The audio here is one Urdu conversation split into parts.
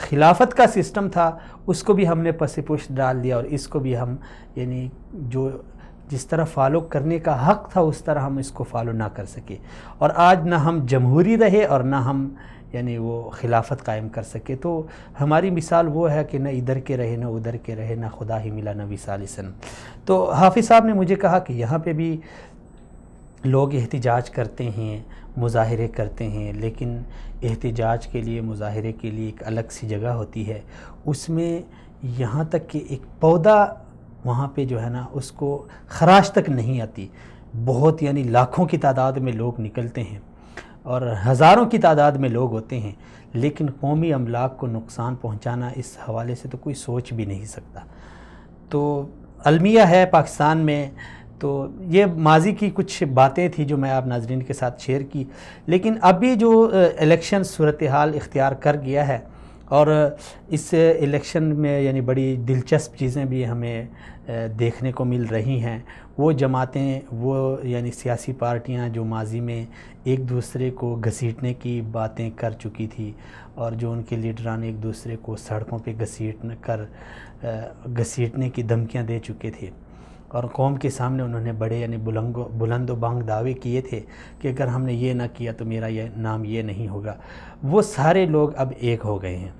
خلافت کا سسٹم تھا اس کو بھی ہم نے پس پشت ڈال دیا، اور اس کو بھی ہم یعنی جو جس طرح فالو کرنے کا حق تھا اس طرح ہم اس کو فالو نہ کر سکے، اور آج نہ ہم جمہوری رہے اور نہ ہم یعنی وہ خلافت قائم کر سکے۔ تو ہماری مثال وہ ہے کہ نہ ادھر کے رہے نہ ادھر کے رہے، نہ خدا ہی ملا نبی صلی اللہ علیہ وسلم۔ تو حافظ صاحب نے مجھے کہا کہ یہاں پہ بھی لوگ احتجاج کرتے ہیں، مظاہرے کرتے ہیں، لیکن احتجاج کے لیے، مظاہرے کے لیے ایک الگ سی جگہ ہوتی ہے، اس میں یہاں تک کہ ایک پودا وہاں پہ جو ہے نا اس کو خراش تک نہیں آتی، بہت یعنی لاکھوں کی تعداد میں لوگ نکلتے ہیں اور ہزاروں کی تعداد میں لوگ ہوتے ہیں، لیکن قومی املاک کو نقصان پہنچانا اس حوالے سے تو کوئی سوچ بھی نہیں سکتا۔ تو المیہ ہے پاکستان میں، تو یہ ماضی کی کچھ باتیں تھیں جو میں آپ ناظرین کے ساتھ شیئر کی، لیکن ابھی جو الیکشن صورتحال اختیار کر گیا ہے، اور اس الیکشن میں یعنی بڑی دلچسپ چیزیں بھی ہمیں دیکھنے کو مل رہی ہیں۔ وہ جماعتیں، وہ یعنی سیاسی پارٹیاں جو ماضی میں ایک دوسرے کو گھسیٹنے کی باتیں کر چکی تھی، اور جو ان کے لیڈران ایک دوسرے کو سڑکوں پہ گھسیٹنے کی دھمکیاں دے چکے تھے، اور قوم کے سامنے انہوں نے بڑے یعنی بلند و بانگ دعوے کیے تھے کہ اگر ہم نے یہ نہ کیا تو میرا یہ نام یہ نہیں ہوگا، وہ سارے لوگ اب ایک ہو گئے ہیں،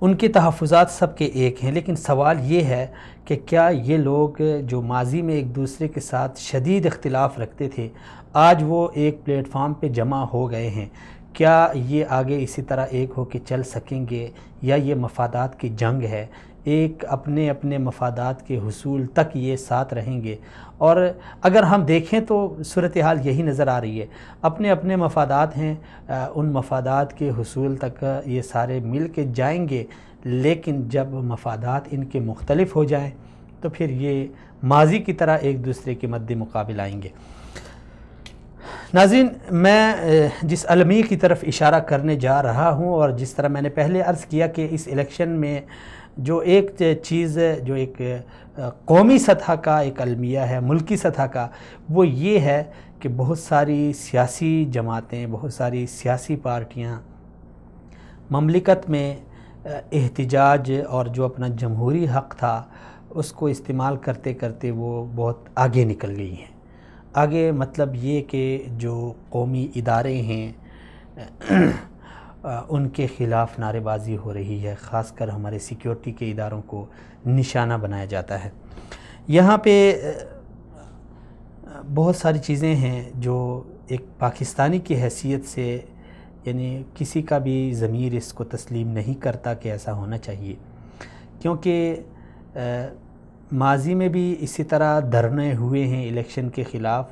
ان کے تحفظات سب کے ایک ہیں۔ لیکن سوال یہ ہے کہ کیا یہ لوگ جو ماضی میں ایک دوسرے کے ساتھ شدید اختلاف رکھتے تھے، آج وہ ایک پلیٹ فارم پہ جمع ہو گئے ہیں، کیا یہ آگے اسی طرح ایک ہو کے چل سکیں گے، یا یہ مفادات کی جنگ ہے، ایک اپنے اپنے مفادات کے حصول تک یہ ساتھ رہیں گے؟ اور اگر ہم دیکھیں تو صورتحال یہی نظر آ رہی ہے، اپنے اپنے مفادات ہیں، ان مفادات کے حصول تک یہ سارے مل کے جائیں گے، لیکن جب مفادات ان کے مختلف ہو جائیں تو پھر یہ ماضی کی طرح ایک دوسرے کے مد مقابل آئیں گے۔ ناظرین، میں جس المی کی طرف اشارہ کرنے جا رہا ہوں، اور جس طرح میں نے پہلے عرض کیا کہ اس الیکشن میں جو ایک چیز جو ایک قومی سطح کا ایک المیہ ہے، ملکی سطح کا، وہ یہ ہے کہ بہت ساری سیاسی جماعتیں، بہت ساری سیاسی پارٹیاں مملکت میں احتجاج اور جو اپنا جمہوری حق تھا اس کو استعمال کرتے کرتے وہ بہت آگے نکل گئی ہیں۔ آگے مطلب یہ کہ جو قومی ادارے ہیں ان کے خلاف نعرے بازی ہو رہی ہے، خاص کر ہمارے سیکیورٹی کے اداروں کو نشانہ بنایا جاتا ہے۔ یہاں پہ بہت ساری چیزیں ہیں جو ایک پاکستانی کی حیثیت سے یعنی کسی کا بھی ضمیر اس کو تسلیم نہیں کرتا کہ ایسا ہونا چاہیے، کیونکہ ماضی میں بھی اسی طرح دھرنے ہوئے ہیں الیکشن کے خلاف،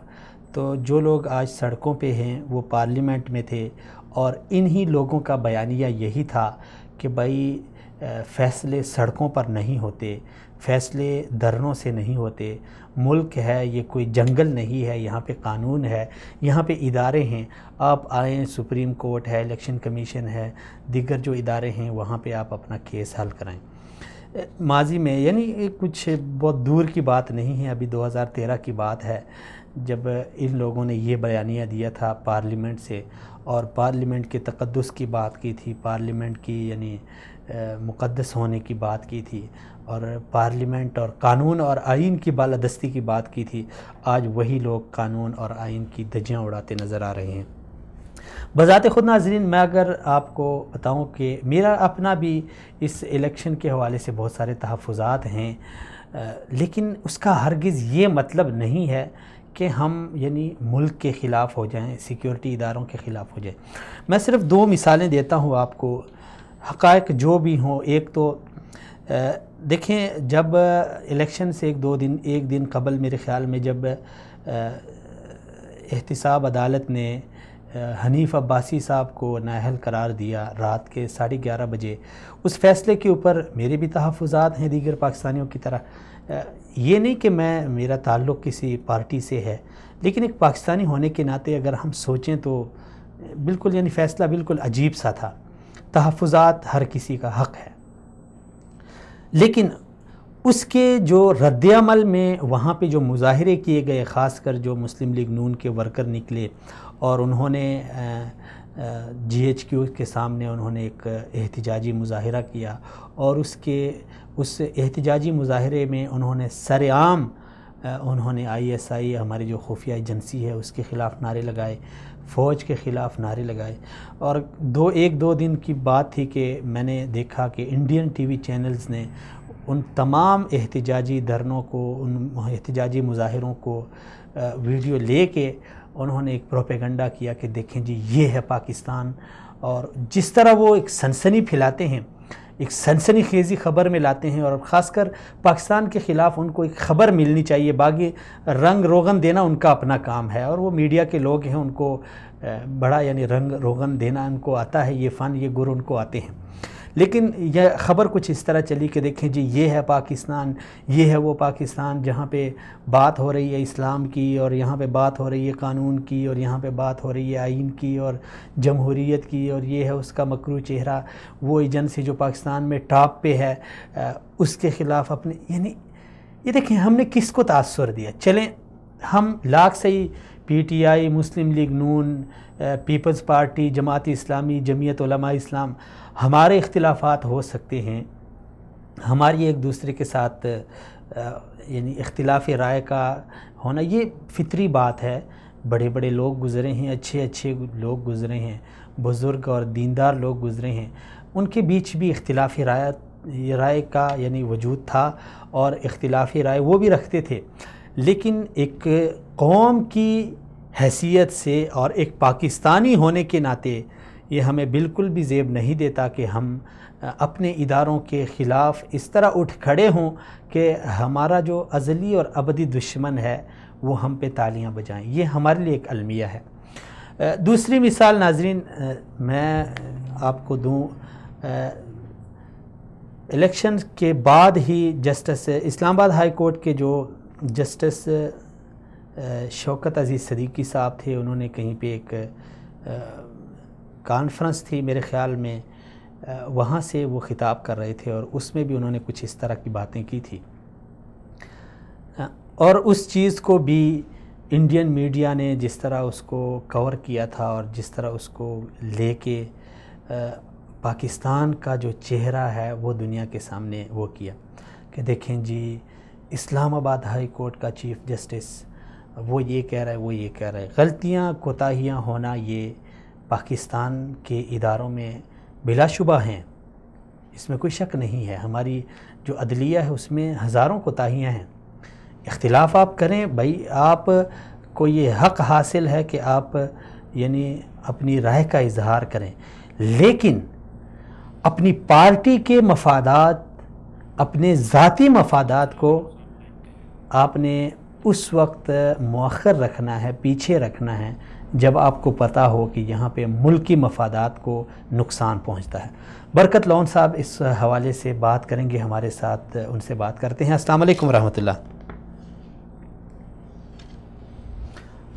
تو جو لوگ آج سڑکوں پہ ہیں وہ پارلیمنٹ میں تھے، اور انہی لوگوں کا بیانیہ یہی تھا کہ بھائی فیصلے سڑکوں پر نہیں ہوتے، فیصلے دھرنوں سے نہیں ہوتے، ملک ہے یہ کوئی جنگل نہیں ہے، یہاں پہ قانون ہے، یہاں پہ ادارے ہیں، آپ آئیں، سپریم کورٹ ہے، الیکشن کمیشن ہے، دیگر جو ادارے ہیں وہاں پہ آپ اپنا کیس حل کرائیں۔ ماضی میں یعنی کچھ بہت دور کی بات نہیں ہے، ابھی 2013 کی بات ہے جب ان لوگوں نے یہ بیانیہ دیا تھا پارلیمنٹ سے، اور پارلیمنٹ کے تقدس کی بات کی تھی، پارلیمنٹ کی یعنی مقدس ہونے کی بات کی تھی، اور پارلیمنٹ اور قانون اور آئین کی بالادستی کی بات کی تھی۔ آج وہی لوگ قانون اور آئین کی دھجیاں اڑاتے نظر آ رہے ہیں۔ بذات خود ناظرین، میں اگر آپ کو بتاؤں کہ میرا اپنا بھی اس الیکشن کے حوالے سے بہت سارے تحفظات ہیں، لیکن اس کا ہرگز یہ مطلب نہیں ہے کہ ہم یعنی ملک کے خلاف ہو جائیں، سیکیورٹی اداروں کے خلاف ہو جائیں۔ میں صرف دو مثالیں دیتا ہوں آپ کو، حقائق جو بھی ہوں۔ ایک تو دیکھیں، جب الیکشن سے ایک دن قبل میرے خیال میں جب احتساب عدالت نے حنیف عباسی صاحب کو نااہل قرار دیا رات کے 11:30 بجے، اس فیصلے کے اوپر میرے بھی تحفظات ہیں دیگر پاکستانیوں کی طرح۔ یہ نہیں کہ میرا تعلق کسی پارٹی سے ہے، لیکن ایک پاکستانی ہونے کے ناطے اگر ہم سوچیں تو بالکل یعنی فیصلہ بالکل عجیب سا تھا۔ تحفظات ہر کسی کا حق ہے، لیکن اس کے جو رد عمل میں وہاں پہ جو مظاہرے کیے گئے، خاص کر جو مسلم لیگ نون کے ورکر نکلے اور انہوں نے GHQ کے سامنے انہوں نے ایک احتجاجی مظاہرہ کیا، اور اس احتجاجی مظاہرے میں انہوں نے سر عام انہوں نے ISI ہماری جو خفیہ ایجنسی ہے اس کے خلاف نعرے لگائے، فوج کے خلاف نعرے لگائے. اور ایک دو دن کی بات تھی کہ میں نے دیکھا کہ انڈین TV چینلز نے ان تمام احتجاجی دھرنوں کو، ان احتجاجی مظاہروں کو ویڈیو لے کے انہوں نے ایک پروپیگنڈا کیا کہ دیکھیں جی یہ ہے پاکستان. اور جس طرح وہ ایک سنسنی پھیلاتے ہیں، ایک سنسنی خیزی خبر میں لاتے ہیں، اور خاص کر پاکستان کے خلاف ان کو ایک خبر ملنی چاہیے، باقی رنگ روغن دینا ان کا اپنا کام ہے، اور وہ میڈیا کے لوگ ہیں، ان کو بڑا یعنی رنگ روغن دینا ان کو آتا ہے، یہ فن یہ گر ان کو آتے ہیں. لیکن یہ خبر کچھ اس طرح چلی کہ دیکھیں جی یہ ہے پاکستان، یہ ہے وہ پاکستان جہاں پہ بات ہو رہی ہے اسلام کی، اور یہاں پہ بات ہو رہی ہے قانون کی، اور یہاں پہ بات ہو رہی ہے آئین کی اور جمہوریت کی، اور یہ ہے اس کا مکروہ چہرہ، وہ ایجنسی جو پاکستان میں ٹاپ پہ ہے اس کے خلاف اپنے، یعنی یہ دیکھیں ہم نے کس کو تاثر دیا. چلیں ہم لاکھ صحیح PTI، مسلم لیگ نون، پیپلز پارٹی، جماعت اسلامی، جمعیت علماء اسلام، ہمارے اختلافات ہو سکتے ہیں، ہماری ایک دوسرے کے ساتھ یعنی اختلاف رائے کا ہونا یہ فطری بات ہے. بڑے بڑے لوگ گزرے ہیں، اچھے اچھے لوگ گزرے ہیں، بزرگ اور دیندار لوگ گزرے ہیں، ان کے بیچ بھی اختلافی رائے کا یعنی وجود تھا، اور اختلافی رائے وہ بھی رکھتے تھے. لیکن ایک قوم کی حیثیت سے اور ایک پاکستانی ہونے کے ناطے یہ ہمیں بالکل بھی زیب نہیں دیتا کہ ہم اپنے اداروں کے خلاف اس طرح اٹھ کھڑے ہوں کہ ہمارا جو ازلی اور ابدی دشمن ہے وہ ہم پہ تالیاں بجائیں. یہ ہمارے لیے ایک المیہ ہے. دوسری مثال ناظرین میں آپ کو دوں، الیکشن کے بعد ہی جسٹس اسلام آباد ہائی کورٹ کے جو جسٹس شوکت عزیز صدیقی صاحب تھے، انہوں نے کہیں پہ ایک کانفرنس تھی میرے خیال میں، وہاں سے وہ خطاب کر رہے تھے، اور اس میں بھی انہوں نے کچھ اس طرح کی باتیں کی تھی، اور اس چیز کو بھی انڈین میڈیا نے جس طرح اس کو کور کیا تھا، اور جس طرح اس کو لے کے پاکستان کا جو چہرہ ہے وہ دنیا کے سامنے وہ کیا کہ دیکھیں جی اسلام آباد ہائی کورٹ کا چیف جسٹس وہ یہ کہہ رہا ہے، وہ یہ کہہ رہا ہے. غلطیاں کوتاہیاں ہونا یہ پاکستان کے اداروں میں بلا شبہ ہیں، اس میں کوئی شک نہیں ہے. ہماری جو عدلیہ ہے اس میں ہزاروں کوتاہیاں ہیں. اختلاف آپ کریں بھائی، آپ کو یہ حق حاصل ہے کہ آپ یعنی اپنی رائے کا اظہار کریں، لیکن اپنی پارٹی کے مفادات، اپنے ذاتی مفادات کو آپ نے اس وقت مؤخر رکھنا ہے، پیچھے رکھنا ہے جب آپ کو پتہ ہو کہ یہاں پہ ملکی مفادات کو نقصان پہنچتا ہے. برکت لون صاحب اس حوالے سے بات کریں گے ہمارے ساتھ، ان سے بات کرتے ہیں. السلام علیکم ورحمۃ اللہ.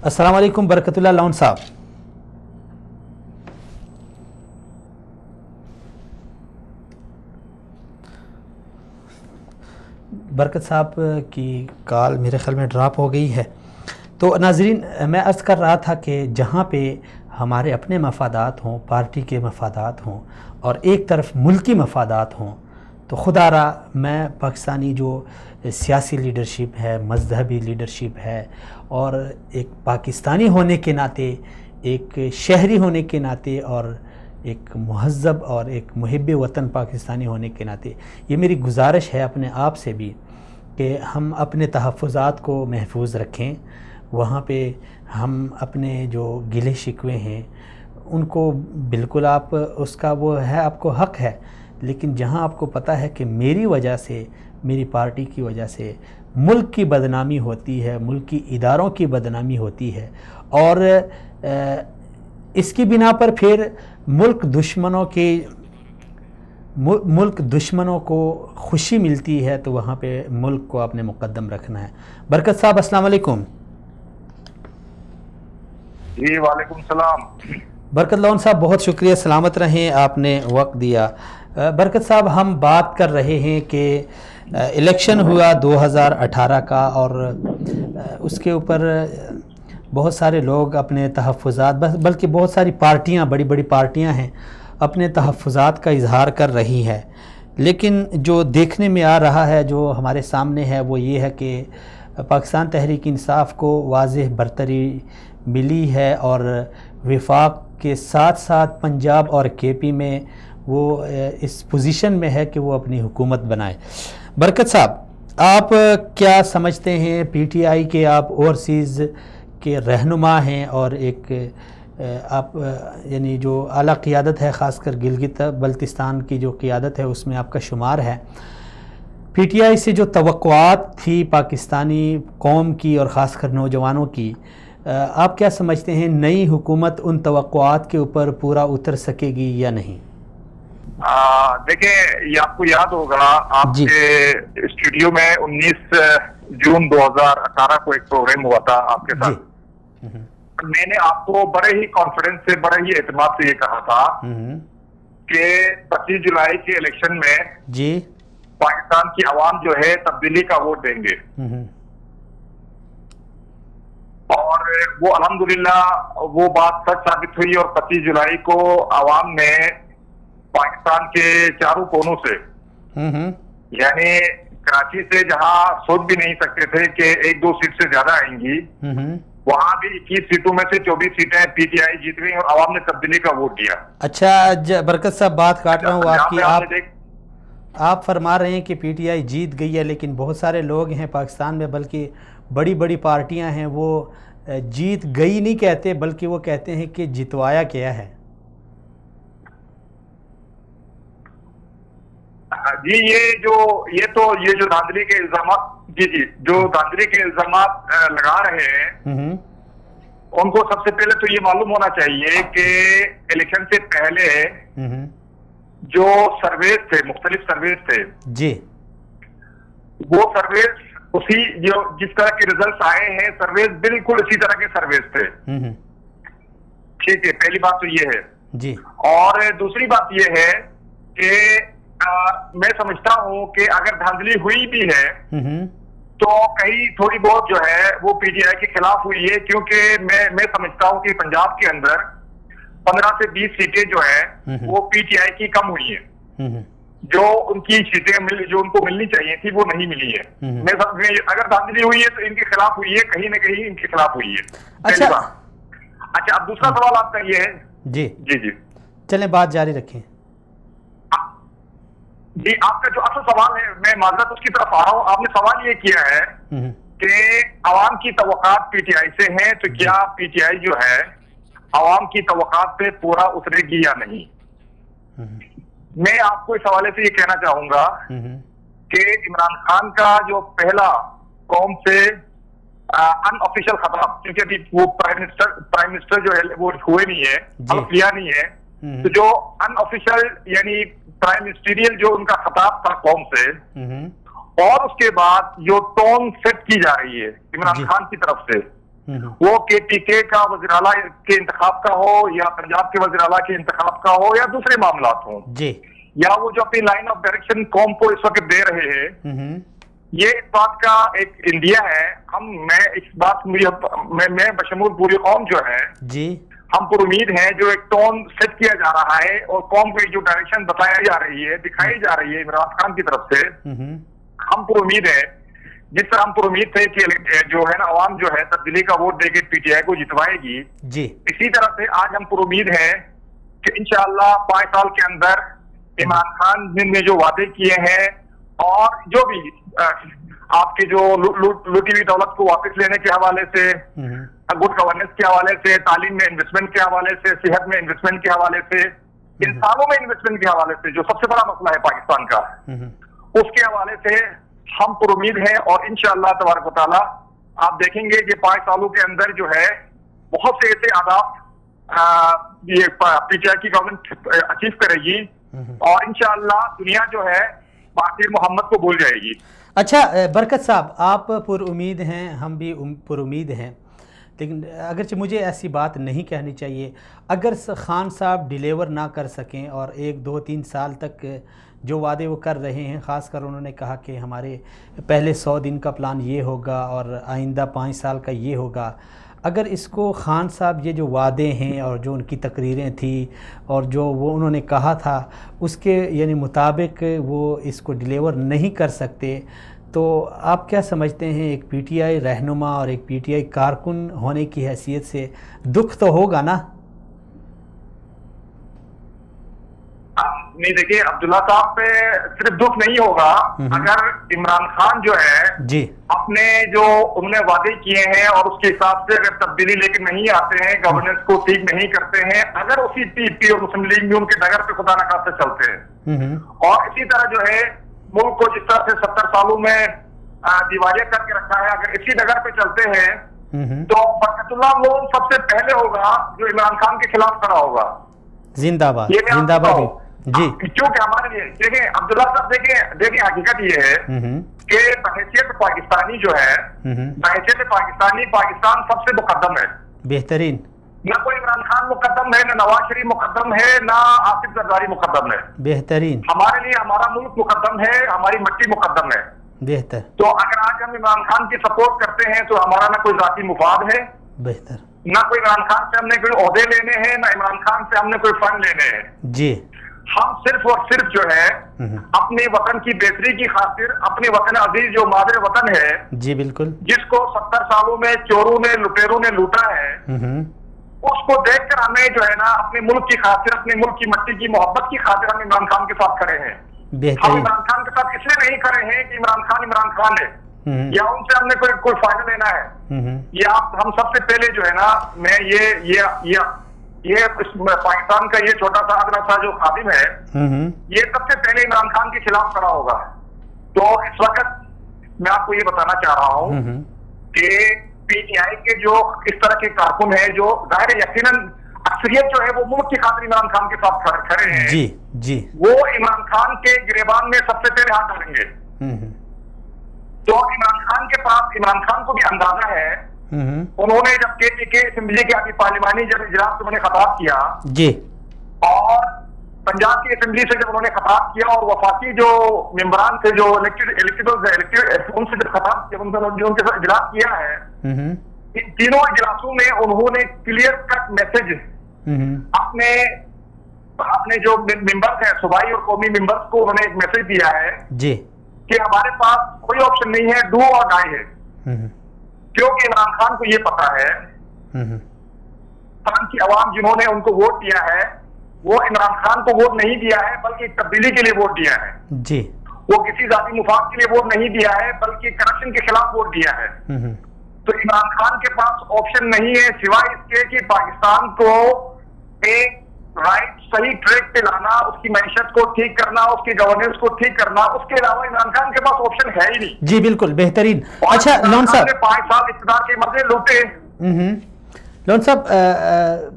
السلام علیکم برکت اللہ لون صاحب. برکت صاحب کی کال میرے خیال میں ڈراپ ہو گئی ہے. تو ناظرین میں عرض کر رہا تھا کہ جہاں پہ ہمارے اپنے مفادات ہوں، پارٹی کے مفادات ہوں، اور ایک طرف ملکی مفادات ہوں، تو خدا را میں پاکستانی جو سیاسی لیڈرشپ ہے، مذہبی لیڈرشپ ہے، اور ایک پاکستانی ہونے کے ناطے، ایک شہری ہونے کے ناطے، اور ایک مہذب اور ایک محب وطن پاکستانی ہونے کے ناطے یہ میری گزارش ہے اپنے آپ سے بھی کہ ہم اپنے تحفظات کو محفوظ رکھیں. وہاں پہ ہم اپنے جو گلے شکوے ہیں ان کو بالکل آپ اس کا وہ ہے، آپ کو حق ہے، لیکن جہاں آپ کو پتہ ہے کہ میری وجہ سے، میری پارٹی کی وجہ سے ملک کی بدنامی ہوتی ہے، ملک کی اداروں کی بدنامی ہوتی ہے، اور اس کی بنا پر پھر ملک دشمنوں کو خوشی ملتی ہے، تو وہاں پہ ملک کو آپ نے مقدم رکھنا ہے. برکت صاحب السلام علیکم. جی وعلیکم السلام. برکت لون صاحب بہت شکریہ، سلامت رہیں، آپ نے وقت دیا. برکت صاحب ہم بات کر رہے ہیں کہ الیکشن ہوا 2018 کا، اور اس کے اوپر بہت سارے لوگ اپنے تحفظات بلکہ بہت ساری پارٹیاں بڑی بڑی پارٹیاں ہیں اپنے تحفظات کا اظہار کر رہی ہے، لیکن جو دیکھنے میں آ رہا ہے، جو ہمارے سامنے ہے، وہ یہ ہے کہ پاکستان تحریک انصاف کو واضح برتری ملی ہے اور وفاق کے ساتھ ساتھ پنجاب اور کے پی میں وہ اس پوزیشن میں ہے کہ وہ اپنی حکومت بنائے۔ برکت صاحب، آپ کیا سمجھتے ہیں؟ پی ٹی آئی کے آپ اوورسیز کے رہنما ہیں اور ایک آپ یعنی جو اعلیٰ قیادت ہے، خاص کر گلگت بلتستان کی جو قیادت ہے اس میں آپ کا شمار ہے۔ پی ٹی آئی سے جو توقعات تھی پاکستانی قوم کی اور خاص کر نوجوانوں کی، آپ کیا سمجھتے ہیں نئی حکومت ان توقعات کے اوپر پورا اتر سکے گی یا نہیں؟ دیکھیں، یہ آپ کو یاد ہوگا آپ کے اسٹوڈیو میں 19 جون 2018 کو ایک پروگرام ہوا تھا آپ کے ساتھ۔ میں نے آپ کو بڑے ہی کانفیڈنس سے، بڑے ہی اعتماد سے یہ کہا تھا کہ 25 جولائی کے الیکشن میں پاکستان کی عوام جو ہے تبدیلی کا ووٹ دیں گے، اور وہ الحمدللہ وہ بات سچ ثابت ہوئی، اور 25 جولائی کو عوام نے پاکستان کے چاروں کونوں سے، یعنی کراچی سے جہاں سوچ بھی نہیں سکتے تھے کہ 1-2 سیٹ سے زیادہ آئیں گی، وہاں بھی 21 سیٹوں میں سے 24 سیٹیں پی ٹی آئی جیت گئی اور عوام نے تبدیلی کا ووٹ دیا۔ اچھا برکت صاحب، بات کاٹ رہا ہوں آپ کی، آپ فرما رہے ہیں کہ پی ٹی آئی جیت گئی ہے، لیکن بہت سارے لوگ ہیں پاکستان میں، بلکہ بڑی بڑی پارٹیاں ہیں، وہ جیت گئی نہیں کہتے بلکہ وہ کہتے ہیں کہ جتوایا کیا ہے۔ جی، یہ جو دھاندلی کے الزامات جو دھاندلی کے الزامات لگا رہے ہیں، ان کو سب سے پہلے تو یہ معلوم ہونا چاہیے کہ الیکشن سے پہلے جو سرویز تھے، مختلف سرویز تھے، جی، وہ سرویز جس طرح کے ریزلٹس آئے ہیں، سرویز بالکل اسی طرح کے سرویز تھے۔ ٹھیک ہے، پہلی بات تو یہ ہے جی۔ اور دوسری بات یہ ہے کہ میں سمجھتا ہوں کہ اگر دھاندلی ہوئی بھی ہے تو کہیں تھوڑی بہت جو ہے وہ پی ٹی آئی کے خلاف ہوئی ہے، کیونکہ میں سمجھتا ہوں کہ پنجاب کے اندر 15 سے 20 سیٹیں جو ہیں وہ پی ٹی آئی کی کم ہوئی ہیں، جو ان کی سیٹیں جو ان کو ملنی چاہیے تھی وہ نہیں ملی ہے۔ اگر دھاندلی ہوئی ہے تو ان کے خلاف ہوئی ہے، کہیں نہ کہیں ان کے خلاف ہوئی ہے۔ اچھا، اب دوسرا سوال آپ کا یہ ہے۔ جی جی جی، چلیں بات جاری رکھیں۔ جی، آپ کا جو اصل سوال ہے، میں معذرت اس کی طرف آ رہا ہوں۔ آپ نے سوال یہ کیا ہے کہ عوام کی توقعات پی ٹی آئی سے ہیں، تو کیا پی ٹی آئی جو ہے عوام کی توقعات پہ پورا اترے گی یا نہیں؟ میں آپ کو اس حوالے سے یہ کہنا چاہوں گا کہ عمران خان کا جو پہلا قوم سے ان آفیشل خطاب، کیونکہ ابھی وہ پرائم منسٹر جو ہے وہ ہوئے نہیں ہے، حلف لیا نہیں ہے، تو جو ان آفیشل یعنی پرائم منسٹریل جو ان کا خطاب تھا قوم سے، اور اس کے بعد جو ٹون سیٹ کی جا رہی ہے عمران خان کی طرف سے، وہ کے پی کے کا وزیر اعلیٰ کے انتخاب کا ہو یا پنجاب کے وزیر اعلیٰ کے انتخاب کا ہو یا دوسرے معاملات ہوں، یا وہ جو اپنی لائن آف ڈائریکشن قوم کو اس وقت دے رہے ہیں، یہ اس بات کا ایک انڈیا ہے۔ میں بشمول پوری قوم جو ہے، ہم پر امید ہیں جو ایک ٹون سیٹ کیا جا رہا ہے اور قوم کو جو ڈائریکشن بتایا جا رہی ہے، دکھائی جا رہی ہے عمران خان کی طرف سے، ہم پر امید ہے، جس طرح ہم پر امید تھے کہ جو ہے نا عوام جو ہے تبدیلی کا ووٹ دے کے پی ٹی آئی کو جتوائے گی، اسی طرح سے آج ہم پر امید ہے کہ انشاءاللہ 5 سال کے اندر عمران خان نے جو وعدے کیے ہیں اور جو بھی آپ کے جو لوٹی ہوئی دولت کو واپس لینے کے حوالے سے، گڈ گورننس کے حوالے سے، تعلیم میں انویسٹمنٹ کے حوالے سے، صحت میں انویسٹمنٹ کے حوالے سے، انسانوں میں انویسٹمنٹ کے حوالے سے، جو سب سے بڑا مسئلہ ہے پاکستان کا، اس کے حوالے سے ہم پر امید ہیں، اور انشاءاللہ تبارک و تعالیٰ آپ دیکھیں گے کہ 5 سالوں کے اندر جو ہے بہت سے ایسے اہداف یہ پی ٹی آئی کی گورنمنٹ اچیو کرے گی، اور انشاءاللہ دنیا جو ہے مہاتیر محمد کو بھول جائے گی۔ اچھا برکت صاحب، آپ پر امید ہیں، ہم بھی پر امید ہیں، لیکن اگرچہ مجھے ایسی بات نہیں کہنی چاہیے، اگر خان صاحب ڈیلیور نہ کر سکیں اور 1 2 3 سال تک جو وعدے وہ کر رہے ہیں، خاص کر انہوں نے کہا کہ ہمارے پہلے 100 دن کا پلان یہ ہوگا اور آئندہ 5 سال کا یہ ہوگا، اگر اس کو خان صاحب یہ جو وعدے ہیں اور جو ان کی تقریریں تھیں اور جو وہ انہوں نے کہا تھا اس کے یعنی مطابق وہ اس کو ڈیلیور نہیں کر سکتے، تو آپ کیا سمجھتے ہیں ایک پی ٹی آئی رہنما اور ایک پی ٹی آئی کارکن ہونے کی حیثیت سے دکھ تو ہوگا نا؟ نہیں دیکھیے، عبداللہ صاحب پہ صرف دکھ نہیں ہوگا اگر عمران خان جو ہے جی اپنے جو انہوں نے وعدے کیے ہیں اور اس کے حساب سے اگر تبدیلی لے کے نہیں آتے ہیں، گورننس کو ٹھیک نہیں کرتے ہیں، اگر اسی پی پی اور مسلم لیگ بھی ان کے ڈگر پہ خدا نخواستہ چلتے ہیں اور اسی طرح جو ہے ملک کو جس طرح سے 70 سالوں میں دیوالیہ کر کے رکھا ہے، اگر اسی ڈگر پہ چلتے ہیں تو برکت اللہ لون سب سے پہلے ہوگا جو عمران خان کے خلاف کھڑا ہوگا۔ زندہ باد، زندہ باد جی۔ کیونکہ ہمارے لیے دیکھیں عبداللہ صاحب، دیکھیں حقیقت یہ ہے کہ بحیثیت پاکستانی جو ہے، بحیثیت پاکستانی پاکستان سب سے مقدم ہے، بہترین۔ نہ کوئی عمران خان مقدم ہے، نہ نواز شریف مقدم ہے، نہ آصف زرداری مقدم ہے، بہترین۔ ہمارے لیے ہمارا ملک مقدم ہے، ہماری مٹی مقدم ہے، بہتر۔ تو اگر آج ہم عمران خان کی سپورٹ کرتے ہیں تو ہمارا نہ کوئی ذاتی مفاد ہے، بہتر، نہ کوئی عمران خان سے ہم نے کوئی عہدے لینے ہیں، نہ عمران خان سے ہم نے کوئی فنڈ لینے ہیں جی۔ ہم صرف اور صرف جو ہے اپنے وطن کی بہتری کی خاطر، اپنے وطن عزیز جو مادر وطن ہے جی بالکل، جس کو 70 سالوں میں چوروں نے لٹیروں نے لوٹا ہے، اس کو دیکھ کر ہمیں جو ہے نا اپنے ملک کی خاطر، اپنے ملک کی مٹی کی محبت کی خاطر ہم عمران خان کے ساتھ کھڑے ہیں۔ ہم عمران خان کے ساتھ اس لیے نہیں کھڑے ہیں کہ عمران خان ہے یا ان سے ہم نے کوئی فائدہ لینا ہے، یا ہم سب سے پہلے جو ہے نا میں یہ پاکستان کا یہ چھوٹا سا ادنا سا جو خادم ہے یہ سب سے پہلے عمران خان کے خلاف کھڑا ہوگا۔ تو اس وقت میں آپ کو یہ بتانا چاہ رہا ہوں کہ پی ٹی آئی کے جو اس طرح کے کارکن ہیں جو ظاہر یقیناً اکثریت جو ہے وہ ملک کی خاطر عمران خان کے ساتھ کھڑے ہیں، جی جی، وہ عمران خان کے گریبان میں سب سے پہلے ہاتھ ڈالیں گے۔ تو عمران خان کے پاس، عمران خان کو بھی اندازہ ہے، انہوں نے جب کے پی کے اسمبلی کے ابھی پارلیمانی جب اجلاس میں خطاب کیا جی، اور پنجاب کی اسمبلی سے جب انہوں نے خطاب کیا اور وفاقی جو ممبران تھے جو الیکٹڈ ان سے جب خطاب جب ان کے ساتھ اجلاس کیا ہے، ان تینوں اجلاسوں میں انہوں نے کلیئر کٹ میسج اپنے جو ممبرز ہیں صوبائی اور قومی ممبرز کو انہوں نے ایک میسج دیا ہے جی کہ ہمارے پاس کوئی آپشن نہیں ہے، ڈو اور ڈائی ہے، کیونکہ عمران خان کو یہ پتا ہے، پاکستان کی عوام جنہوں نے ان کو ووٹ دیا ہے وہ عمران خان کو ووٹ نہیں دیا ہے بلکہ تبدیلی کے لیے ووٹ دیا ہے جی، وہ کسی ذاتی مفاد کے لیے ووٹ نہیں دیا ہے بلکہ کرپشن کے خلاف ووٹ دیا ہے۔ تو عمران خان کے پاس آپشن نہیں ہے سوائے اس کے کہ پاکستان کو ایک رائٹ صحیح ٹریک پہ لانا، اس کی معیشت کو ٹھیک کرنا، اس کی گورننس کو ٹھیک کرنا، اس کے علاوہ عمران خان کے پاس آپشن ہے ہی نہیں۔ جی بالکل، بہترین۔ اچھا لون صاحب، 5 سال اقتدار کے مزے لوٹے۔ لون صاحب،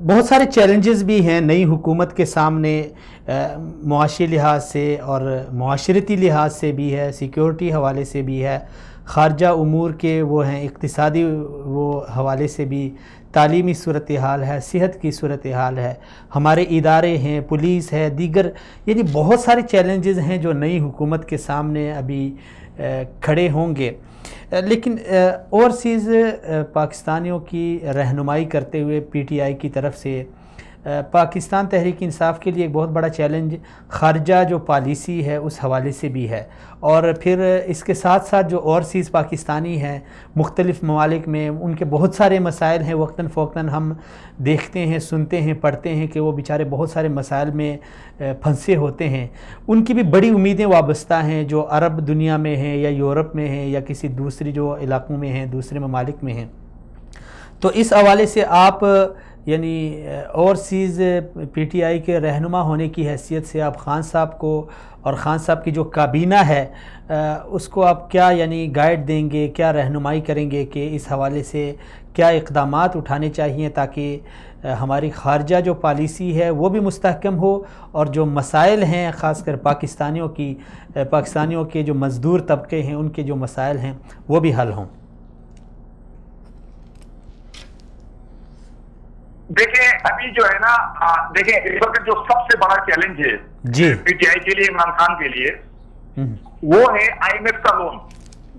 بہت سارے چیلنجز بھی ہیں نئی حکومت کے سامنے، معاشی لحاظ سے اور معاشرتی لحاظ سے بھی ہے، سیکیورٹی حوالے سے بھی ہے، خارجہ امور کے وہ ہیں، اقتصادی وہ حوالے سے بھی، تعلیمی صورتحال ہے، صحت کی صورتحال ہے، ہمارے ادارے ہیں، پولیس ہے، دیگر یعنی بہت سارے چیلنجز ہیں جو نئی حکومت کے سامنے ابھی کھڑے ہوں گے۔ لیکن اوورسیز پاکستانیوں کی رہنمائی کرتے ہوئے پی ٹی آئی کی طرف سے پاکستان تحریک انصاف کے لیے ایک بہت بڑا چیلنج خارجہ جو پالیسی ہے اس حوالے سے بھی ہے، اور پھر اس کے ساتھ ساتھ جو اوورسیز پاکستانی ہیں مختلف ممالک میں ان کے بہت سارے مسائل ہیں، وقتاً فوقتاً ہم دیکھتے ہیں، سنتے ہیں، پڑھتے ہیں کہ وہ بیچارے بہت سارے مسائل میں پھنسے ہوتے ہیں، ان کی بھی بڑی امیدیں وابستہ ہیں جو عرب دنیا میں ہیں یا یورپ میں ہیں یا کسی دوسری جو علاقوں میں ہیں، دوسرے ممالک میں ہیں۔ تو اس حوالے سے آپ یعنی اوورسیز پی ٹی آئی کے رہنما ہونے کی حیثیت سے آپ خان صاحب کو اور خان صاحب کی جو کابینہ ہے اس کو آپ کیا یعنی گائیڈ دیں گے، کیا رہنمائی کریں گے کہ اس حوالے سے کیا اقدامات اٹھانے چاہیے تاکہ ہماری خارجہ جو پالیسی ہے وہ بھی مستحکم ہو اور جو مسائل ہیں خاص کر پاکستانیوں کے جو مزدور طبقے ہیں ان کے جو مسائل ہیں وہ بھی حل ہوں؟ دیکھیں ابھی جو ہے نا، دیکھیں اس وقت جو سب سے بڑا چیلنج ہے پی ٹی آئی کے لیے، عمران خان کے لیے، وہ ہے آئی ایم ایف کا لون۔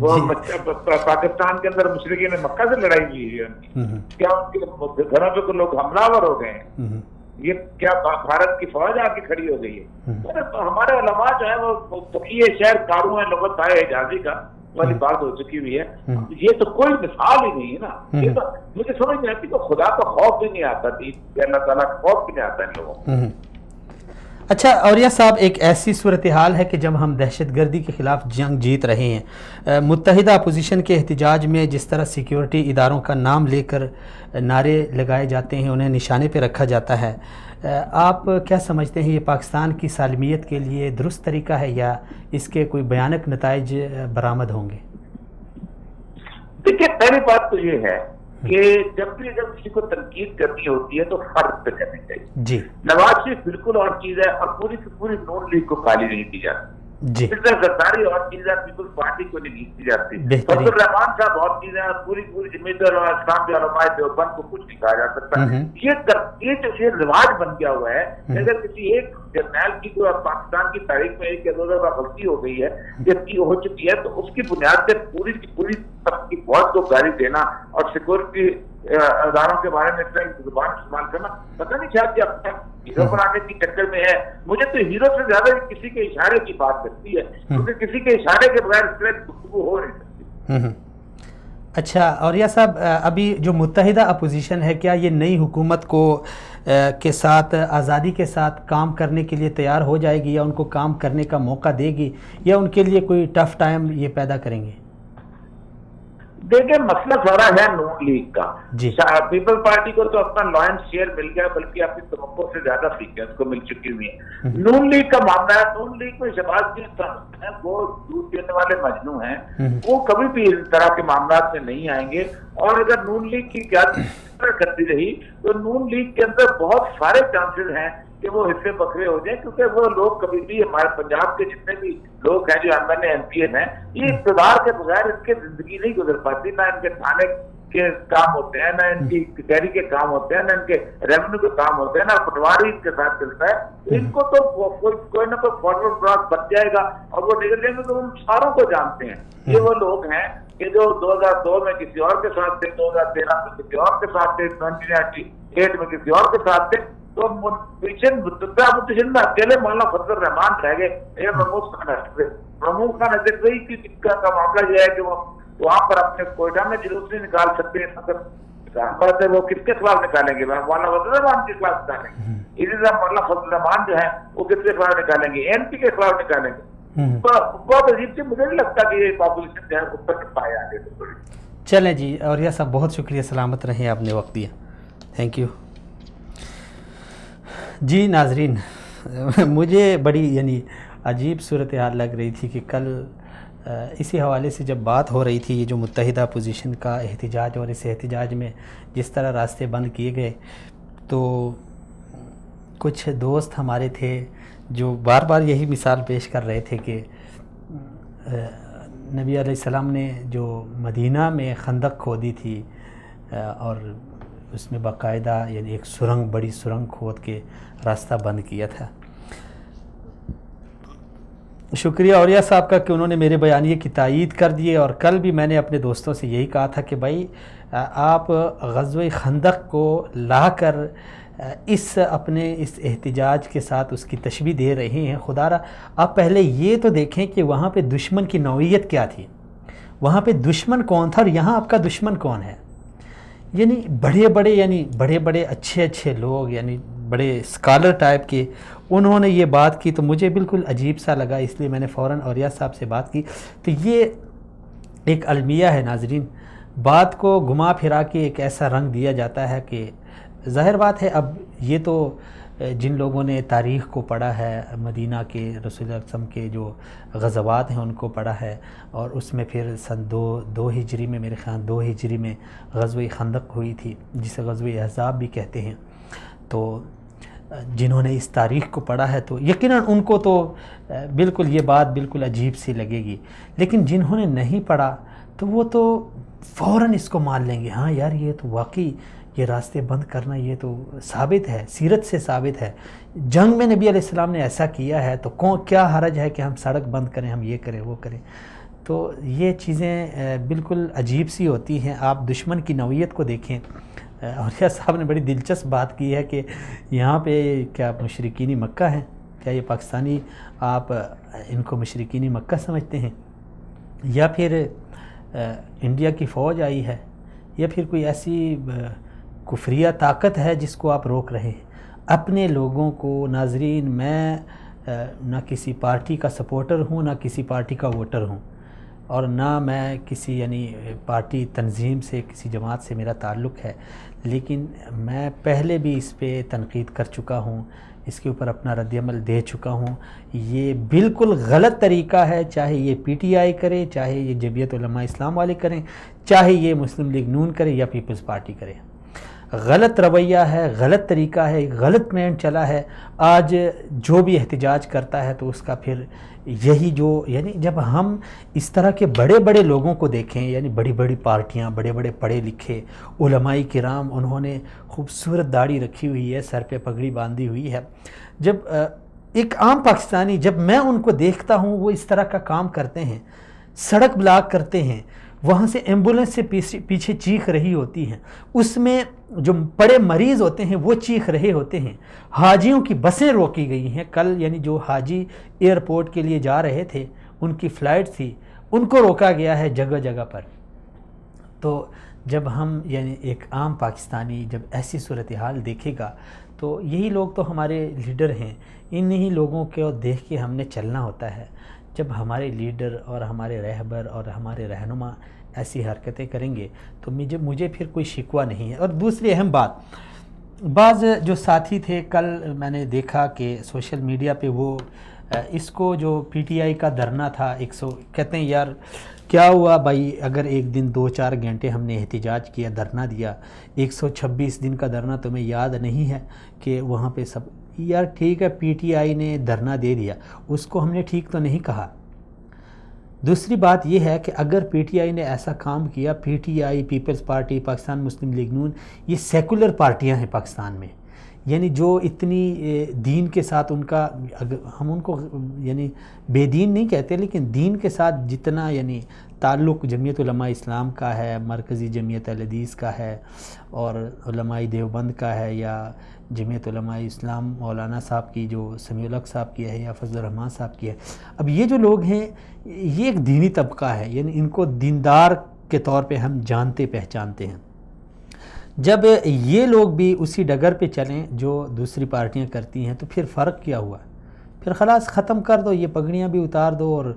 وہ پاکستان کے اندر مشرقین مکہ سے لڑائی ہوئی ہے، کیا ان کے گھروں پہ کوئی لوگ حملہ آور ہو گئے ہیں؟ یہ کیا بھارت کی فوج آ کے کھڑی ہو گئی ہے؟ ہمارے علماء جو ہے وہ تقی شہر کاروں ہیں لغت آئے اعجازی کا والی بات ہو چکی ہوئی ہے. یہ تو کوئی مثال ہی نہیں ہے نا. یہ تو مجھے سمجھ نہیں آتی کہ خدا کا خوف بھی نہیں آتا تھی، اللہ تعالیٰ کا خوف بھی نہیں آتا ان لوگوں کو. اچھا اولیاء صاحب، ایک ایسی صورتحال ہے کہ جب ہم دہشت گردی کے خلاف جنگ جیت رہے ہیں، متحدہ اپوزیشن کے احتجاج میں جس طرح سیکیورٹی اداروں کا نام لے کر نعرے لگائے جاتے ہیں، انہیں نشانے پہ رکھا جاتا ہے، آپ کیا سمجھتے ہیں یہ پاکستان کی سالمیت کے لیے درست طریقہ ہے یا اس کے کوئی بھیانک نتائج برآمد ہوں گے؟ دیکھیے پہلی بات تو یہ ہے کہ جب بھی اگر کسی کو تنقید کرنی ہوتی ہے تو فرد پہ کرنی چاہیے. جی نواز شریف بالکل اور چیز ہے اور پوری کی پوری نون لیگ کو گالی نہیں دی جاتی. جی غداری اور چیز ہے، پیپلز پارٹی کو نہیں دی جاتی. فضل الرحمان صاحب اور چیزیں اور پوری پوری جمعیت اسلام کے علماء دیوبند کو کچھ نہیں کہا جا سکتا. یہ رواج بن گیا ہوا ہے کہ اگر کسی ایک جرنیل کی کوئی پاکستان کی تاریخ میں ایک یا دو دفعہ غلطی ہو گئی ہے جبکہ ہو چکی ہے تو اس کی بنیاد سے پوری کی پوری سب کی فوج کو گالی دینا اور سیکورٹی اداروں کے بارے میں زبان استعمال کرنا، پتہ نہیں شاید کہ اب تک ہیرو بنانے کی چکر میں ہے. مجھے تو ہیرو سے زیادہ کسی کے اشارے کی بات کرتی ہے، کیونکہ کسی کے اشارے کے بغیر اس طرح گفتگو ہو نہیں سکتی. اچھا اولیاء صاحب، ابھی جو متحدہ اپوزیشن ہے کیا یہ نئی حکومت کو کے ساتھ آزادی کے ساتھ کام کرنے کے لیے تیار ہو جائے گی یا ان کو کام کرنے کا موقع دے گی یا ان کے لیے کوئی ٹف ٹائم یہ پیدا کریں گے؟ دیکھیں مسئلہ سارا ہے نون لیگ کا. پیپل پارٹی کو تو اپنا لائنس شیئر مل گیا بلکہ اپنی توقع سے زیادہ سیٹیں اس کو مل چکی ہوئی ہیں. نون لیگ کا معاملہ ہے، نون لیگ میں شہباز ہیں وہ دودھ دینے والے مجنو ہیں، وہ کبھی بھی اس طرح کے معاملات میں نہیں آئیں گے. اور اگر نون لیگ کی قیادت کرتی رہی تو نون لیگ کے اندر بہت سارے چانسز ہیں کہ وہ حصے بکھرے ہو جائیں، کیونکہ وہ لوگ کبھی بھی ہمارے پنجاب کے جتنے بھی لوگ ہیں جو M N A M P ہیں یہ اقتدار کے بغیر ان کی زندگی نہیں گزر پاتی. نہ ان کے تھانے کے کام ہوتے ہیں، نہ ان کی کچہری کے کام ہوتے ہیں، نہ ان کے ریونیو کے کام ہوتے ہیں، نہ پٹواری ان کے ساتھ چلتا ہے. ان کو تو کوئی نہ کوئی فارورڈ کراس بچ جائے گا اور وہ نکل جائیں گے. تو ان ساروں کو جانتے ہیں یہ وہ لوگ ہیں کہ جو 2002 میں کسی اور کے ساتھ تھے، 2013 میں کسی اور کے ساتھ تھے، 2008 میں کسی اور کے ساتھ تھے. تو میں اکیلے مولانا فضل الرحمان رہ گئے. محمود خان نظر کا معاملہ یہ ہے کہ وہ وہاں پر اپنے کوئٹہ میں جلوس نہیں نکال سکتے. وہ کس کے خلاف نکالیں گے؟ مولانا فضل الرحمان کے خلاف نکالیں گے. اسی طرح مولانا فضل الرحمان جو ہے وہ کس کے خلاف نکالیں گے؟ این پی کے خلاف نکالیں گے. بہت عجیب سے مجھے نہیں لگتا کہ یہ پاپولیشن جو ہے اوپر پائے آگے. چلیں جی اولیاء صاحب بہت شکریہ، سلامت رہیں، آپ نے وقت دیا، تھینک یو. جی ناظرین، مجھے بڑی عجیب صورتحال لگ رہی تھی کہ کل اسی حوالے سے جب بات ہو رہی تھی یہ جو متحدہ اپوزیشن کا احتجاج اور اس احتجاج میں جس طرح راستے بند کیے گئے تو کچھ دوست ہمارے تھے جو بار بار یہی مثال پیش کر رہے تھے کہ نبی علیہ السلام نے جو مدینہ میں خندق کھودی تھی اور اس میں باقاعدہ ایک سرنگ، بڑی سرنگ کھود کے راستہ بند کیا تھا. شکریہ اولیاء صاحب کا کہ انہوں نے میرے بیانیے کی تائید کر دیے. اور کل بھی میں نے اپنے دوستوں سے یہی کہا تھا کہ بھائی آپ غزوہ خندق کو لا کر اپنے اس احتجاج کے ساتھ اس کی تشبیہ دے رہے ہیں. خدا را آپ پہلے یہ تو دیکھیں کہ وہاں پہ دشمن کی نوعیت کیا تھی، وہاں پہ دشمن کون تھا اور یہاں آپ کا دشمن کون ہے. بڑے بڑے اچھے لوگ بڑے اسکالر ٹائپ کے انہوں نے یہ بات کی تو مجھے بالکل عجیب سا لگا، اس لیے میں نے فوراً اولیاء صاحب سے بات کی. تو یہ ایک المیہ ہے ناظرین، بات کو گھما پھرا کے ایک ایسا رنگ دیا جاتا ہے کہ ظاہر بات ہے اب یہ تو جن لوگوں نے تاریخ کو پڑھا ہے، مدینہ کے رسول اللہ صلی اللہ علیہ وسلم کے جو غزوات ہیں ان کو پڑھا ہے اور اس میں پھر سن 2 ہجری میں، میرے خیال 2 ہجری میں غزوہ خندق ہوئی تھی جسے غزوہ احزاب بھی کہتے ہیں. تو جنہوں نے اس تاریخ کو پڑھا ہے تو یقیناً ان کو تو بالکل یہ بات بالکل عجیب سی لگے گی، لیکن جنہوں نے نہیں پڑھا تو وہ تو فوراً اس کو مان لیں گے ہاں یار یہ تو واقعی یہ راستے بند کرنا یہ تو ثابت ہے، سیرت سے ثابت ہے، جنگ میں نبی علیہ السلام نے ایسا کیا ہے تو کیا حرج ہے کہ ہم سڑک بند کریں، ہم یہ کریں وہ کریں. تو یہ چیزیں بالکل عجیب سی ہوتی ہیں. آپ دشمن کی نوعیت کو دیکھیں. اولیاء صاحب نے بڑی دلچسپ بات کی ہے کہ یہاں پہ کیا مشرکین مکہ ہیں؟ کیا یہ پاکستانی آپ ان کو مشرکین مکہ سمجھتے ہیں؟ یا پھر انڈیا کی فوج آئی ہے؟ یا پھر کوئی ایسی کفریہ طاقت ہے جس کو آپ روک رہے ہیں؟ اپنے لوگوں کو. ناظرین، میں نہ کسی پارٹی کا سپورٹر ہوں، نہ کسی پارٹی کا ووٹر ہوں، اور نہ میں کسی پارٹی تنظیم سے، کسی جماعت سے میرا تعلق ہے. لیکن میں پہلے بھی اس پہ تنقید کر چکا ہوں، اس کے اوپر اپنا رد عمل دے چکا ہوں. یہ بالکل غلط طریقہ ہے، چاہے یہ پی ٹی آئی کرے، چاہے یہ جمعیت علماء اسلام والے کریں، چاہے یہ مسلم لیگ نون کرے یا پیپلز پارٹی کرے. غلط رویہ ہے، غلط طریقہ ہے، غلط ٹرینڈ چلا ہے. آج جو بھی احتجاج کرتا ہے تو اس کا پھر یہی جب ہم اس طرح کے بڑے بڑے لوگوں کو دیکھیں، بڑی بڑی پارٹیاں، بڑے بڑے پڑھے لکھے علماء کرام، انہوں نے خوبصورت داڑھی رکھی ہوئی ہے، سر پہ پگڑی باندھی ہوئی ہے. جب ایک عام پاکستانی، جب میں ان کو دیکھتا ہوں وہ اس طرح کا کام کرتے ہیں، سڑک بلاک کرتے ہیں، وہاں سے ایمبولنس سے پیچھے چیخ رہی ہوتی ہیں، اس میں جو بڑے مریض ہوتے ہیں وہ چیخ رہے ہوتے ہیں. حاجیوں کی بسیں روکی گئی ہیں. کل جو حاجی ایئرپورٹ کے لیے جا رہے تھے، ان کی فلائٹ تھی، ان کو روکا گیا ہے جگہ جگہ پر. تو جب ہم ایک عام پاکستانی جب ایسی صورتحال دیکھے گا تو یہی لوگ تو ہمارے لیڈر ہیں. انہی لوگوں کو دیکھ کے ہم نے چلنا ہوتا ہے. جب ہمارے لیڈر اور ہمارے رہبر اور ہمارے رہنما ایسی حرکتیں کریں گے تو مجھے پھر کوئی شکوہ نہیں ہے. اور دوسری اہم بات، بعض جو ساتھی تھے، کل میں نے دیکھا کہ سوشل میڈیا پہ وہ اس کو جو پی ٹی آئی کا دھرنا تھا، کہتے ہیں یار کیا ہوا بھائی، اگر ایک دن 2-4 گھنٹے ہم نے احتجاج کیا، دھرنا دیا، 126 دن کا دھرنا تمہیں یاد نہیں ہے کہ وہاں پہ سب، یار ٹھیک ہے پی ٹی آئی نے دھرنا دے دیا، اس کو ہم نے ٹھیک تو نہیں کہا. دوسری بات یہ ہے کہ اگر پی ٹی آئی نے ایسا کام کیا، P T I, people's party, Pakistan Muslim league نون، یہ سیکولر پارٹیاں ہیں پاکستان میں، جو اتنی دین کے ساتھ ان کا، ہم ان کو بے دین نہیں کہتے، لیکن دین کے ساتھ جتنا تعلق جمعیت علماء اسلام کا ہے، مرکزی جمعیت اہل حدیث کا ہے، اور علماء دیوبند کا ہے، یا جمعیت علماء اسلام مولانا صاحب کی جو سمیع الحق صاحب کی ہے، یا فضل الرحمان صاحب کی ہے. اب یہ جو لوگ ہیں یہ ایک دینی طبقہ ہے، ان کو دیندار کے طور پہ ہم جانتے پہچانتے ہیں. جب یہ لوگ بھی اسی ڈگر پہ چلیں جو دوسری پارٹیاں کرتی ہیں تو پھر فرق کیا ہوا؟ پھر خلاص ختم کر دو، یہ پگڑیاں بھی اتار دو، اور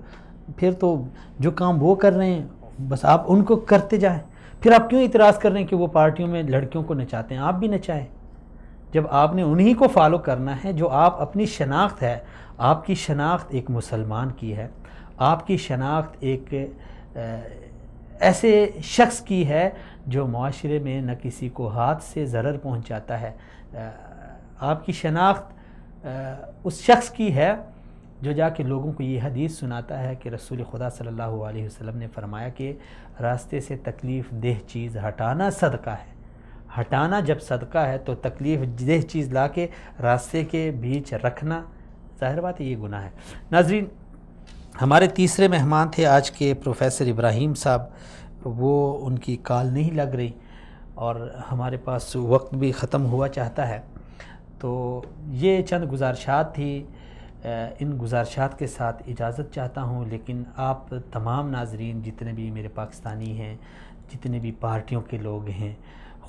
پھر تو جو کام وہ کر رہے ہیں بس آپ ان کو کرتے جائیں. پھر آپ کیوں اعتراض کر رہے ہیں کہ وہ پارٹیوں میں لڑکیوں کو نچاتے ہیں؟ آپ بھی نچائیں. جب آپ نے انہی کو فالو کرنا ہے جو آپ اپنی شناخت ہے. آپ کی شناخت ایک مسلمان کی ہے، آپ کی شناخت ایک ایسے شخص کی ہے جو معاشرے میں نہ کسی کو ہاتھ سے ضرر پہنچاتا ہے. آپ کی شناخت اس شخص کی ہے جو جا کے لوگوں کو یہ حدیث سناتا ہے کہ رسول خدا صلی اللہ علیہ وسلم نے فرمایا کہ راستے سے تکلیف دہ چیز ہٹانا صدقہ ہے. ہٹانا جب صدقہ ہے تو تکلیف دہ چیز لا کے راستے کے بیچ رکھنا، ظاہر بات ہے یہ گناہ ہے. ناظرین، ہمارے تیسرے مہمان تھے آج کے پروفیسر ابراہیم صاحب، وہ ان کی کال نہیں لگ رہی اور ہمارے پاس وقت بھی ختم ہوا چاہتا ہے. تو یہ چند گزارشات تھی، ان گزارشات کے ساتھ اجازت چاہتا ہوں. لیکن آپ تمام ناظرین جتنے بھی میرے پاکستانی ہیں، جتنے بھی پارٹیوں کے لوگ ہیں،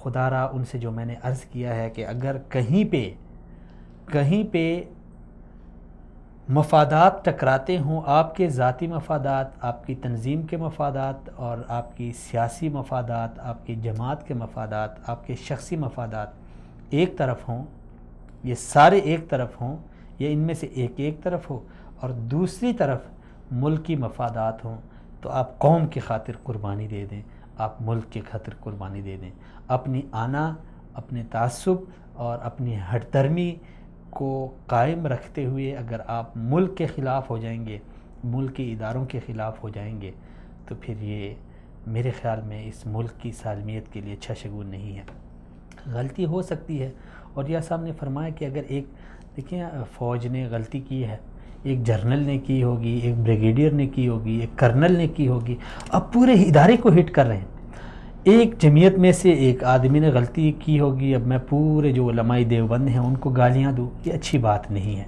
خدا را ان سے جو میں نے عرض کیا ہے کہ اگر کہیں پہ مفادات ٹکراتے ہوں، آپ کے ذاتی مفادات، آپ کی تنظیم کے مفادات، اور آپ کی سیاسی مفادات، آپ کی جماعت کے مفادات، آپ کے شخصی مفادات ایک طرف ہوں، یہ سارے ایک طرف ہوں، یا ان میں سے ایک طرف ہو، اور دوسری طرف ملکی مفادات ہوں، تو آپ قوم کی خاطر قربانی دے دیں، آپ ملک کی خاطر قربانی دے دیں. اپنی آنا، اپنے تعصب اور اپنی ہٹ درمی کو قائم رکھتے ہوئے اگر آپ ملک کے خلاف ہو جائیں گے، ملک کے اداروں کے خلاف ہو جائیں گے، تو پھر یہ میرے خیال میں اس ملک کی سالمیت کے لیے اچھا شگون نہیں ہے. غلطی ہو سکتی ہے، اور یہ صاحب نے فرمایا کہ اگر دیکھیں فوج نے غلطی کی ہے، ایک جرنل نے کی ہوگی، ایک بریگیڈیئر نے کی ہوگی، ایک کرنل نے کی ہوگی، اب پورے ادارے کو ہٹ کر رہے ہیں۔ ایک جمعیت میں سے ایک آدمی نے غلطی کی ہوگی، اب میں پورے جو علماء دیوبند ہیں ان کو گالیاں دوں، یہ اچھی بات نہیں ہے،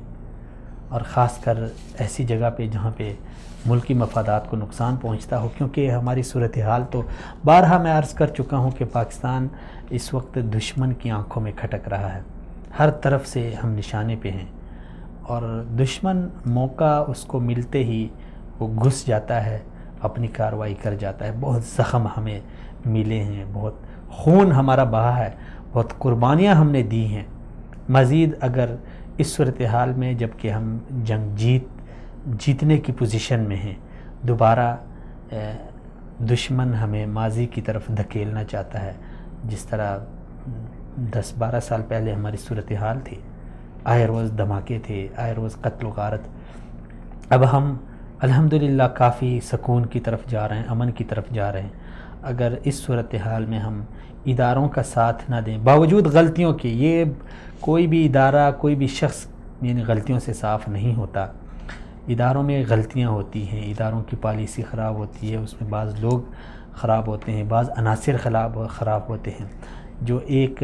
اور خاص کر ایسی جگہ پہ جہاں پہ ملکی مفادات کو نقصان پہنچتا ہو، کیونکہ ہماری صورتحال تو بارہا میں عرض کر چکا ہوں کہ پاکستان اس وقت دشمن کی آنکھوں میں کھٹک رہا ہے، ہر طرف سے ہم نشانے پہ ہیں، اور دشمن موقع اس کو ملتے ہی وہ گھس جاتا ہے، اپنی کارروائی کر جاتا ہے۔ بہت زخم ہمیں ملے ہیں، بہت خون ہمارا بہا ہے، بہت قربانیاں ہم نے دی ہیں۔ مزید اگر اس صورتحال میں جب کہ ہم جنگ جیتنے کی پوزیشن میں ہیں، دوبارہ دشمن ہمیں ماضی کی طرف دھکیلنا چاہتا ہے، جس طرح 10-12 سال پہلے ہماری صورتحال تھی، آئے روز دھماکے تھے، آئے روز قتل و غارت۔ اب ہم الحمدللہ کافی سکون کی طرف جا رہے ہیں، امن کی طرف جا رہے ہیں۔ اگر اس صورتحال میں ہم اداروں کا ساتھ نہ دیں، باوجود غلطیوں کے، یہ کوئی بھی ادارہ، کوئی بھی شخص یعنی غلطیوں سے صاف نہیں ہوتا، اداروں میں غلطیاں ہوتی ہیں، اداروں کی پالیسی خراب ہوتی ہے، اس میں بعض لوگ خراب ہوتے ہیں، بعض عناصر خراب ہوتے ہیں، جو ایک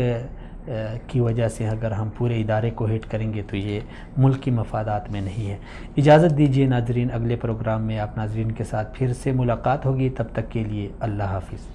کی وجہ سے اگر ہم پورے ادارے کو ہٹ کریں گے تو یہ ملکی مفادات میں نہیں ہے۔ اجازت دیجیے ناظرین، اگلے پروگرام میں آپ ناظرین کے ساتھ پھر سے ملاقات ہوگی، تب تک کے لیے اللہ حافظ۔